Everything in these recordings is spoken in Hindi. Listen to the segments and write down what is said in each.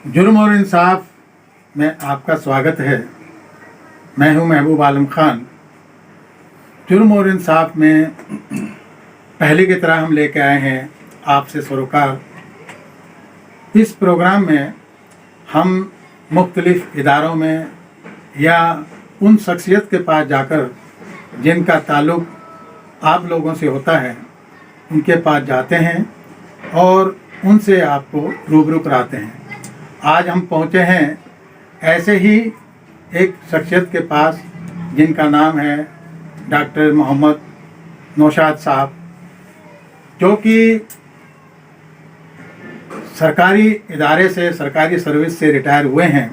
जुर्म और इंसाफ में आपका स्वागत है। मैं हूं महबूब आलम खान। जुर्म और इंसाफ में पहले की तरह हम लेके आए हैं आपसे सरोकार। इस प्रोग्राम में हम मुख्तलिफ इदारों में या उन शख्सियत के पास जाकर जिनका ताल्लुक़ आप लोगों से होता है उनके पास जाते हैं और उनसे आपको रूबरू कराते हैं। आज हम पहुँचे हैं ऐसे ही एक शख्सियत के पास जिनका नाम है डॉक्टर मोहम्मद नौशाद साहब, जो कि सरकारी इदारे से, सरकारी सर्विस से रिटायर हुए हैं,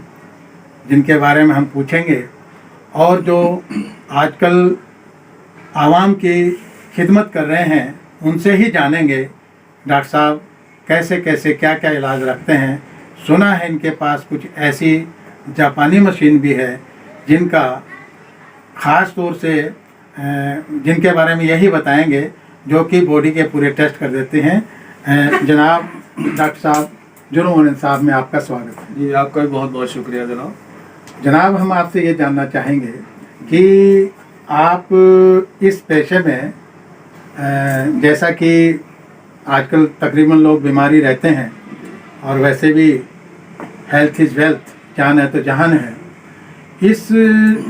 जिनके बारे में हम पूछेंगे और जो आजकल आवाम की खिदमत कर रहे हैं उनसे ही जानेंगे डॉक्टर साहब कैसे कैसे क्या क्या इलाज रखते हैं। सुना है इनके पास कुछ ऐसी जापानी मशीन भी है जिनका ख़ास तौर से जिनके बारे में यही बताएंगे, जो कि बॉडी के पूरे टेस्ट कर देते हैं। जनाब डॉक्टर साहब, जुर्म और इंसाफ में आपका स्वागत है। जी, आपका भी बहुत बहुत शुक्रिया जनाब। जनाब, हम आपसे ये जानना चाहेंगे कि आप इस पेशे में जैसा कि आजकल तकरीबन लोग बीमारी रहते हैं और वैसे भी हेल्थ इज़ वेल्थ, जान है तो जहान है, इस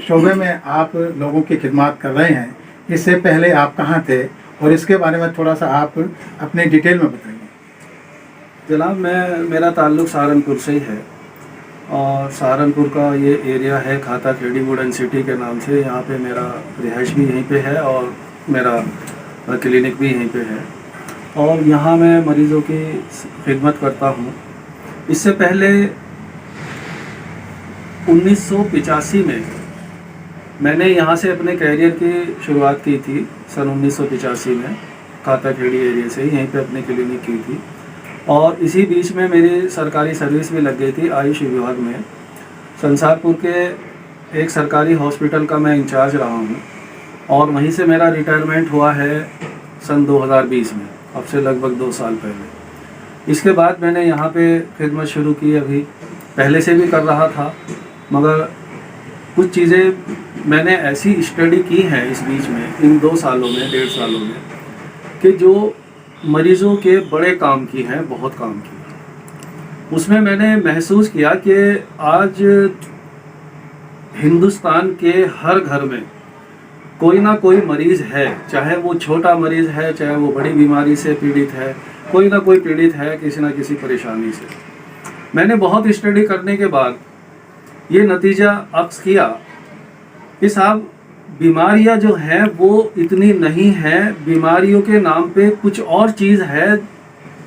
शोबे में आप लोगों की खिदमत कर रहे हैं। इससे पहले आप कहाँ थे और इसके बारे में थोड़ा सा आप अपने डिटेल में बताइए। जनाब, मेरा ताल्लुक़ सहारनपुर से ही है और सहारनपुर का ये एरिया है खाता खेड़ी वुडन सिटी के नाम से। यहाँ पे मेरा रिहाइश भी यहीं पे है और मेरा क्लिनिक भी यहीं पे है और यहाँ मैं मरीज़ों की खिदमत करता हूँ। इससे पहले 1985 में मैंने यहाँ से अपने कैरियर की शुरुआत की थी। सन 1985 में खाता खेड़ी एरिया से ही यहीं पे अपनी क्लिनिक की थी और इसी बीच में मेरी सरकारी सर्विस भी लग गई थी आयुष विभाग में। संसारपुर के एक सरकारी हॉस्पिटल का मैं इंचार्ज रहा हूँ और वहीं से मेरा रिटायरमेंट हुआ है सन 2020 में, अब से लगभग 2 साल पहले। इसके बाद मैंने यहाँ पे खिदमत शुरू की। अभी पहले से भी कर रहा था, मगर कुछ चीज़ें मैंने ऐसी स्टडी की हैं इस बीच में, इन 2 सालों में, 1.5 सालों में, कि जो मरीज़ों के बड़े काम की हैं, बहुत काम की। उसमें मैंने महसूस किया कि आज हिंदुस्तान के हर घर में कोई ना कोई मरीज़ है, चाहे वो छोटा मरीज़ है, चाहे वो बड़ी बीमारी से पीड़ित है, कोई ना कोई पीड़ित है किसी ना किसी परेशानी से। मैंने बहुत स्टडी करने के बाद ये नतीजा अक्स किया कि साहब बीमारियां जो हैं वो इतनी नहीं हैं, बीमारियों के नाम पे कुछ और चीज़ है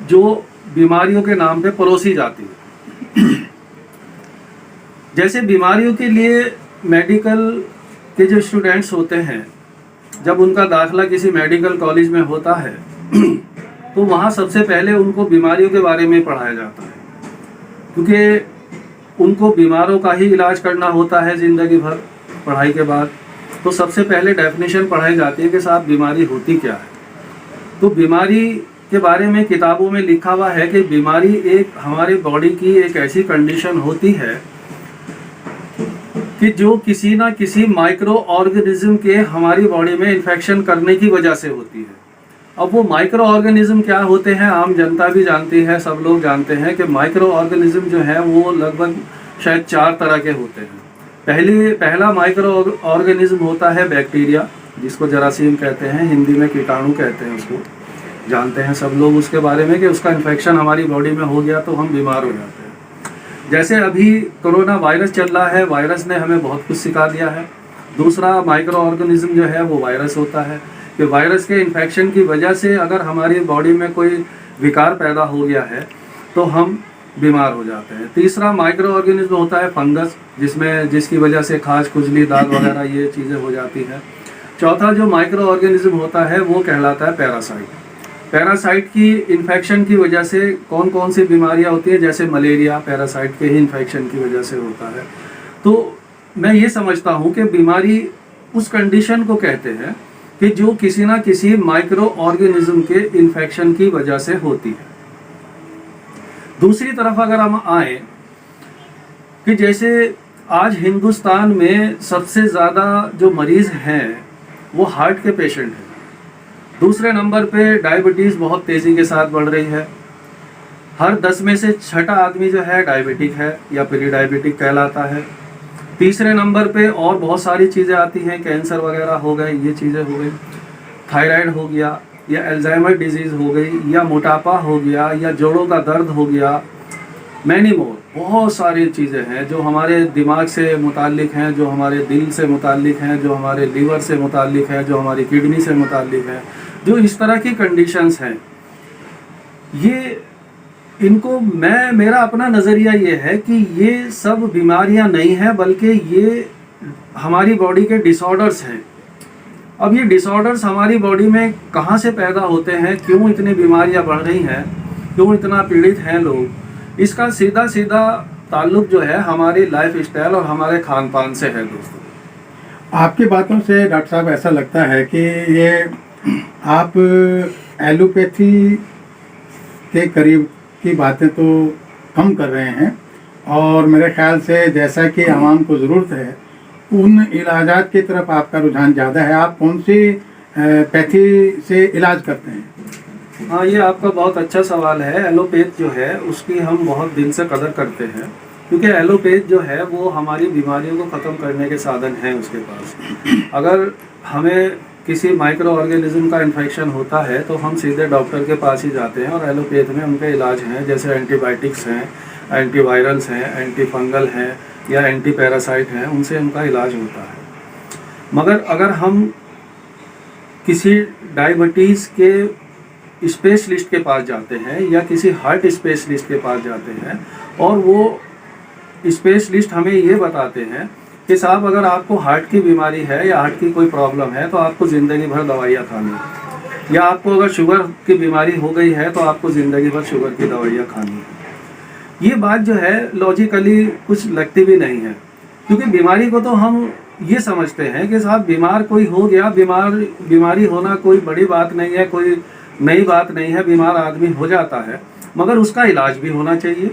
जो बीमारियों के नाम पे परोसी जाती है। जैसे बीमारियों के लिए मेडिकल के जो स्टूडेंट्स होते हैं, जब उनका दाखिला किसी मेडिकल कॉलेज में होता है तो वहाँ सबसे पहले उनको बीमारियों के बारे में पढ़ाया जाता है, क्योंकि उनको बीमारों का ही इलाज करना होता है ज़िंदगी भर पढ़ाई के बाद। तो सबसे पहले डेफिनेशन पढ़ाई जाती है कि साहब बीमारी होती क्या है। तो बीमारी के बारे में किताबों में लिखा हुआ है कि बीमारी एक हमारे बॉडी की एक ऐसी कंडीशन होती है कि जो किसी ना किसी माइक्रो ऑर्गेनिज्म के हमारी बॉडी में इन्फेक्शन करने की वजह से होती है। अब वो माइक्रो ऑर्गेनिज्म क्या होते हैं आम जनता भी जानती है, सब लोग जानते हैं कि माइक्रो ऑर्गेनिज्म जो है वो लगभग शायद 4 तरह के होते हैं। पहला माइक्रो ऑर्गेनिज्म होता है बैक्टीरिया, जिसको जरासीम कहते हैं, हिंदी में कीटाणु कहते हैं उसको। जानते हैं सब लोग उसके बारे में कि उसका इन्फेक्शन हमारी बॉडी में हो गया तो हम बीमार हो जाते हैं। जैसे अभी कोरोना वायरस चल रहा है, वायरस ने हमें बहुत कुछ सिखा दिया है। दूसरा माइक्रो ऑर्गेनिज्म जो है वो वायरस होता है कि वायरस के इन्फेक्शन की वजह से अगर हमारी बॉडी में कोई विकार पैदा हो गया है तो हम बीमार हो जाते हैं। तीसरा माइक्रो ऑर्गेनिज्म होता है फंगस, जिसकी वजह से खाज, खुजली, दाग वगैरह ये चीज़ें हो जाती हैं। चौथा जो माइक्रो ऑर्गेनिज्म होता है वो कहलाता है पैरासाइट। पैरासाइट की इन्फेक्शन की वजह से कौन कौन सी बीमारियां होती हैं, जैसे मलेरिया पैरासाइट के ही इन्फेक्शन की वजह से होता है। तो मैं ये समझता हूँ कि बीमारी उस कंडीशन को कहते हैं कि जो किसी ना किसी माइक्रो ऑर्गेनिज्म के इन्फेक्शन की वजह से होती है। दूसरी तरफ अगर हम आए कि जैसे आज हिंदुस्तान में सबसे ज़्यादा जो मरीज़ हैं वो हार्ट के पेशेंट हैं। दूसरे नंबर पे डायबिटीज़ बहुत तेज़ी के साथ बढ़ रही है। हर 10 में से 6 आदमी जो है डायबिटिक है या प्री डायबिटिक कहलाता है। तीसरे नंबर पे और बहुत सारी चीज़ें आती हैं, कैंसर वगैरह हो गए, ये चीज़ें हो गई, थायराइड हो गया या अल्जाइमर डिजीज़ हो गई या मोटापा हो गया या जोड़ों का दर्द हो गया, मैनी मोर, बहुत सारी चीज़ें हैं जो हमारे दिमाग से मुताल्लिक हैं, जो हमारे दिल से मुताल्लिक हैं, जो हमारे लीवर से मुताल्लिक हैं, जो हमारी किडनी से मुताल्लिक हैं, जो इस तरह की कंडीशंस हैं। ये इनको मेरा अपना नज़रिया ये है कि ये सब बीमारियां नहीं हैं, बल्कि ये हमारी बॉडी के डिसऑर्डर्स हैं। अब ये डिसऑर्डर्स हमारी बॉडी में कहाँ से पैदा होते हैं, क्यों इतनी बीमारियां बढ़ रही हैं, क्यों इतना पीड़ित हैं लोग, इसका सीधा सीधा ताल्लुक जो है हमारी लाइफ स्टाइल और हमारे खान पान से है। दोस्तों, आपकी बातों से डॉक्टर साहब ऐसा लगता है कि ये आप एलोपैथी के करीब की बातें तो कम कर रहे हैं, और मेरे ख्याल से जैसा कि आवाम को ज़रूरत है उन इलाजात की तरफ आपका रुझान ज़्यादा है। आप कौन सी पैथी से इलाज करते हैं? हाँ, ये आपका बहुत अच्छा सवाल है। एलोपैथ जो है उसकी हम बहुत दिन से कदर करते हैं, क्योंकि एलोपैथ जो है वो हमारी बीमारियों को ख़त्म करने के साधन हैं उसके पास। अगर हमें किसी माइक्रो ऑर्गेनिज्म का इन्फेक्शन होता है तो हम सीधे डॉक्टर के पास ही जाते हैं, और एलोपैथ में उनके इलाज हैं, जैसे एंटीबायोटिक्स हैं, एंटीवायरल्स हैं, एंटी फंगल हैं या एंटी पैरासाइट हैं, उनसे उनका इलाज होता है। मगर अगर हम किसी डायबिटीज़ के स्पेशलिस्ट के पास जाते हैं या किसी हार्ट स्पेशलिस्ट के पास जाते हैं और वो स्पेशलिस्ट हमें ये बताते हैं कि साहब अगर आपको हार्ट की बीमारी है या हार्ट की कोई प्रॉब्लम है तो आपको ज़िंदगी भर दवाइयाँ खानी है, या आपको अगर शुगर की बीमारी हो गई है तो आपको ज़िंदगी भर शुगर की दवाइयाँ खानी है, ये बात जो है लॉजिकली कुछ लगती भी नहीं है। क्योंकि बीमारी को तो हम ये समझते हैं कि साहब बीमार कोई हो गया, बीमारी होना कोई बड़ी बात नहीं है, कोई नई बात नहीं है, बीमार आदमी हो जाता है, मगर उसका इलाज भी होना चाहिए।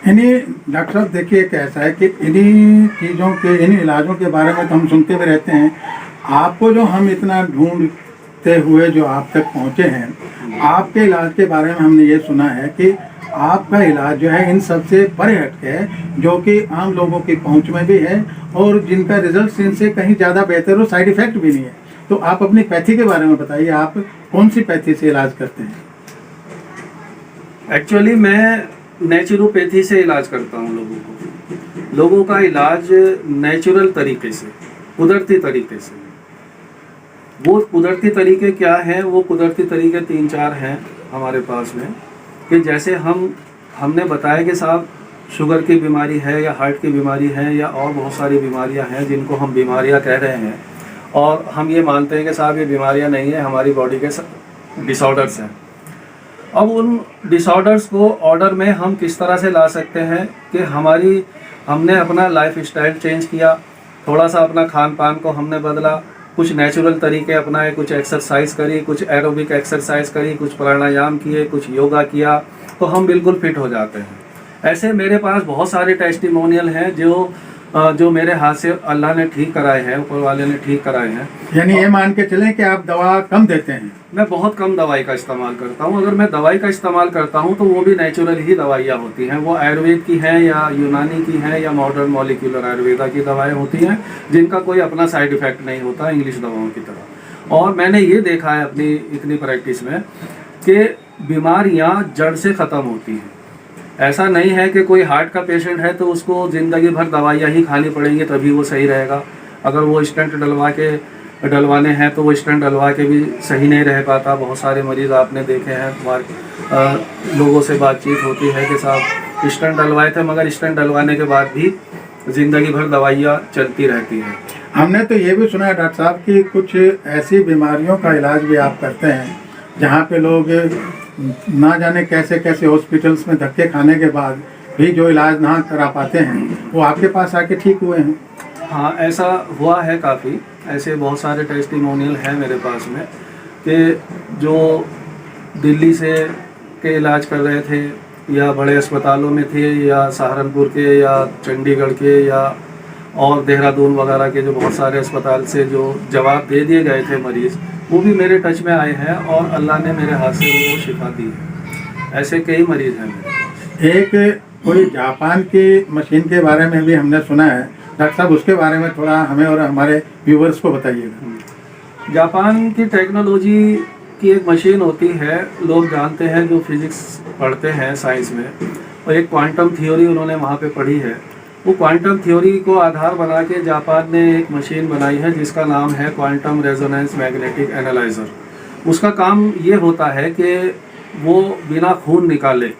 इन्हीं डॉक्टर साहब देखिए कैसा है कि इन्हीं चीज़ों के, इन्हीं इलाजों के बारे में तो हम सुनते हुए रहते हैं। आपको जो हम इतना ढूंढते हुए जो आप तक पहुँचे हैं, आपके इलाज के बारे में हमने ये सुना है कि आपका इलाज जो है इन सबसे परे हटके है, जो कि आम लोगों की पहुंच में भी है और जिनका रिजल्ट इनसे कहीं ज़्यादा बेहतर और साइड इफ़ेक्ट भी नहीं है। तो आप अपनी पैथी के बारे में बताइए, आप कौन सी पैथी से इलाज करते हैं? एक्चुअली मैं नेचुरोपैथी से इलाज करता हूँ लोगों का इलाज नेचुरल तरीके से, कुदरती तरीके से। वो कुदरती तरीके क्या हैं? वो कुदरती तरीके 3-4 हैं हमारे पास में, कि जैसे हमने बताया कि साहब शुगर की बीमारी है या हार्ट की बीमारी है या और बहुत सारी बीमारियां हैं जिनको हम बीमारियां कह रहे हैं, और हम ये मानते हैं कि साहब ये बीमारियां नहीं है, हमारी बॉडी के डिसऑर्डर्स हैं। अब उन डिसऑर्डर्स को ऑर्डर में हम किस तरह से ला सकते हैं कि हमने अपना लाइफ स्टाइल चेंज किया, थोड़ा सा अपना खान पान को हमने बदला, कुछ नेचुरल तरीके अपनाए, कुछ एक्सरसाइज करी, कुछ एरोबिक एक्सरसाइज करी, कुछ प्राणायाम किए, कुछ योगा किया, तो हम बिल्कुल फिट हो जाते हैं। ऐसे मेरे पास बहुत सारे टेस्टिमोनियल हैं जो मेरे हाथ से अल्लाह ने ठीक कराए हैं, ऊपर वाले ने ठीक कराए हैं। यानी ये मान के चलें कि आप दवा कम देते हैं? मैं बहुत कम दवाई का इस्तेमाल करता हूँ। अगर मैं दवाई का इस्तेमाल करता हूँ तो वो भी नेचुरल ही दवाइयाँ होती हैं, वो आयुर्वेद की हैं या यूनानी की हैं या मॉडर्न मॉलिक्यूलर आयुर्वेदा की दवाएं होती हैं, जिनका कोई अपना साइड इफेक्ट नहीं होता इंग्लिश दवाओं की तरह। और मैंने ये देखा है अपनी इतनी प्रैक्टिस में कि बीमारियाँ जड़ से ख़त्म होती हैं। ऐसा नहीं है कि कोई हार्ट का पेशेंट है तो उसको ज़िंदगी भर दवाइयाँ ही खानी पड़ेंगी तभी वो सही रहेगा। अगर वो स्टेंट डलवाने हैं तो वो स्टेंट डलवा के भी सही नहीं रह पाता। बहुत सारे मरीज़ आपने देखे हैं, लोगों से बातचीत होती है कि साहब स्टेंट डलवाए थे मगर स्टेंट डलवाने के बाद भी ज़िंदगी भर दवाइयाँ चलती रहती हैं। हमने तो ये भी सुना है डॉक्टर साहब कि कुछ ऐसी बीमारियों का इलाज भी आप करते हैं जहाँ पे लोग ना जाने कैसे कैसे हॉस्पिटल्स में धक्के खाने के बाद भी जो इलाज ना करा पाते हैं वो आपके पास आके ठीक हुए हैं। हाँ, ऐसा हुआ है। काफ़ी ऐसे बहुत सारे टेस्टिमोनियल हैं मेरे पास में कि जो दिल्ली से के इलाज कर रहे थे, या बड़े अस्पतालों में थे, या सहारनपुर के, या चंडीगढ़ के, या और देहरादून वगैरह के जो बहुत सारे अस्पताल से जो जवाब दे दिए गए थे मरीज़, वो भी मेरे टच में आए हैं और अल्लाह ने मेरे हाथ से उनको शिफा दी है। ऐसे कई मरीज़ हैं मेरे पास। एक कोई जापान की मशीन के बारे में भी हमने सुना है, डॉक्टर साहब उसके बारे में थोड़ा हमें और हमारे व्यूवर्स को बताइएगा। जापान की टेक्नोलॉजी की एक मशीन होती है, लोग जानते हैं जो फिजिक्स पढ़ते हैं साइंस में, और एक क्वांटम थ्योरी उन्होंने वहाँ पे पढ़ी है। वो क्वांटम थ्योरी को आधार बना के जापान ने एक मशीन बनाई है जिसका नाम है क्वांटम रेजोनेंस मैग्नेटिक एनालाइज़र। उसका काम ये होता है कि वो बिना खून निकाले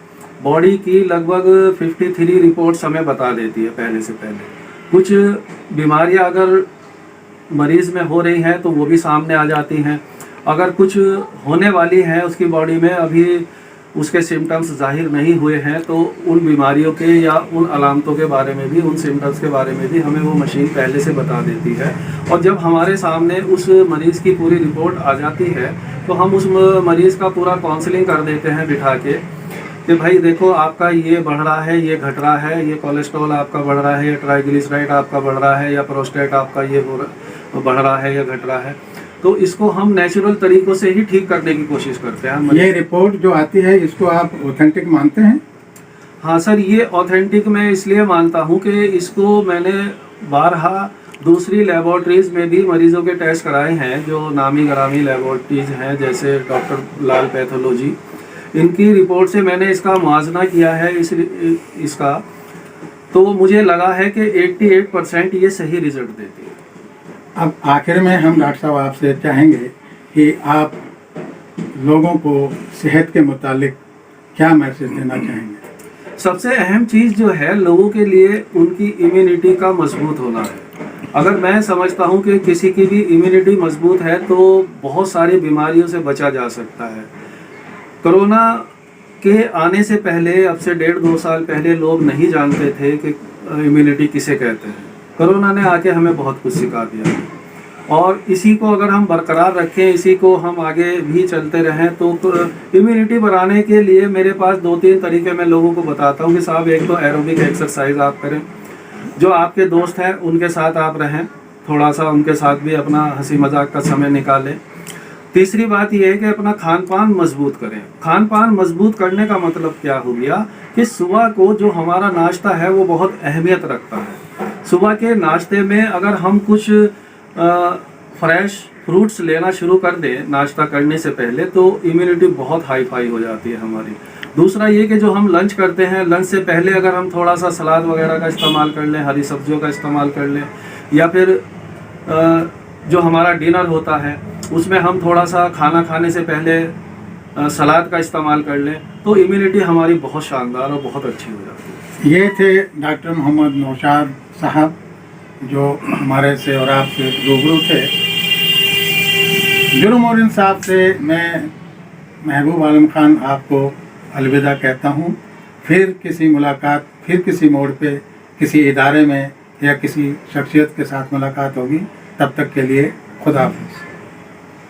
बॉडी की लगभग 53 रिपोर्ट्स हमें बता देती है पहले से पहले। कुछ बीमारियां अगर मरीज़ में हो रही हैं तो वो भी सामने आ जाती हैं। अगर कुछ होने वाली हैं उसकी बॉडी में, अभी उसके सिम्टम्स जाहिर नहीं हुए हैं, तो उन बीमारियों के या उन अलामतों के बारे में भी, उन सिम्टम्स के बारे में भी हमें वो मशीन पहले से बता देती है। और जब हमारे सामने उस मरीज़ की पूरी रिपोर्ट आ जाती है तो हम उस मरीज़ का पूरा काउंसलिंग कर देते हैं बिठा के कि भाई देखो आपका ये बढ़ रहा है, ये घट रहा है, ये कोलेस्ट्रॉल आपका बढ़ रहा है, या ट्राइग्लिसराइड आपका बढ़ रहा है, या प्रोस्टेट आपका ये बढ़ रहा है या घट रहा है। तो इसको हम नेचुरल तरीक़ों से ही ठीक करने की कोशिश करते हैं। ये रिपोर्ट जो आती है इसको आप ऑथेंटिक मानते हैं? हाँ सर, ये ऑथेंटिक मैं इसलिए मानता हूँ कि इसको मैंने बारहा दूसरी लेबॉर्ट्रीज़ में भी मरीज़ों के टेस्ट कराए हैं, जो नामी गरामी लेबॉर्ट्रीज़ हैं जैसे डॉक्टर लाल पैथोलॉजी। इनकी रिपोर्ट से मैंने इसका मुआजना किया है इसका, तो मुझे लगा है कि 88% ये सही रिजल्ट देती है। अब आखिर में हम डॉक्टर साहब आपसे चाहेंगे कि आप लोगों को सेहत के मुतालिक क्या मैसेज देना चाहेंगे? सबसे अहम चीज़ जो है लोगों के लिए उनकी इम्यूनिटी का मजबूत होना है। अगर मैं समझता हूँ कि किसी की भी इम्यूनिटी मजबूत है तो बहुत सारी बीमारियों से बचा जा सकता है। कोरोना के आने से पहले, अब से 1.5-2 साल पहले, लोग नहीं जानते थे कि इम्यूनिटी किसे कहते हैं। कोरोना ने आके हमें बहुत कुछ सिखा दिया, और इसी को अगर हम बरकरार रखें, इसी को हम आगे भी चलते रहें, तो इम्यूनिटी बढ़ाने के लिए मेरे पास 2-3 तरीके मैं लोगों को बताता हूँ कि साहब, एक तो एरोबिक एक्सरसाइज आप करें, जो आपके दोस्त हैं उनके साथ आप रहें, थोड़ा सा उनके साथ भी अपना हंसी मजाक का समय निकालें। तीसरी बात यह है कि अपना खान पान मजबूत करें। खान पान मजबूत करने का मतलब क्या हो गया कि सुबह को जो हमारा नाश्ता है वो बहुत अहमियत रखता है। सुबह के नाश्ते में अगर हम कुछ फ्रेश फ्रूट्स लेना शुरू कर दें नाश्ता करने से पहले, तो इम्यूनिटी बहुत हाई फाई हो जाती है हमारी। दूसरा ये कि जो हम लंच करते हैं, लंच से पहले अगर हम थोड़ा सा सलाद वगैरह का इस्तेमाल कर लें, हरी सब्जियों का इस्तेमाल कर लें, या फिर जो हमारा डिनर होता है उसमें हम थोड़ा सा खाना खाने से पहले सलाद का इस्तेमाल कर लें, तो इम्यूनिटी हमारी बहुत शानदार और बहुत अच्छी हो जाती है। ये थे डॉक्टर मोहम्मद नौशाद साहब जो हमारे से और आपसे रूबरू थे। जुर्म और इंसाफ से मैं महबूब आलम खान आपको अलविदा कहता हूँ। फिर किसी मुलाकात, फिर किसी मोड़ पे, किसी इदारे में या किसी शख्सियत के साथ मुलाकात होगी। तब तक के लिए खुदा हाफिज़।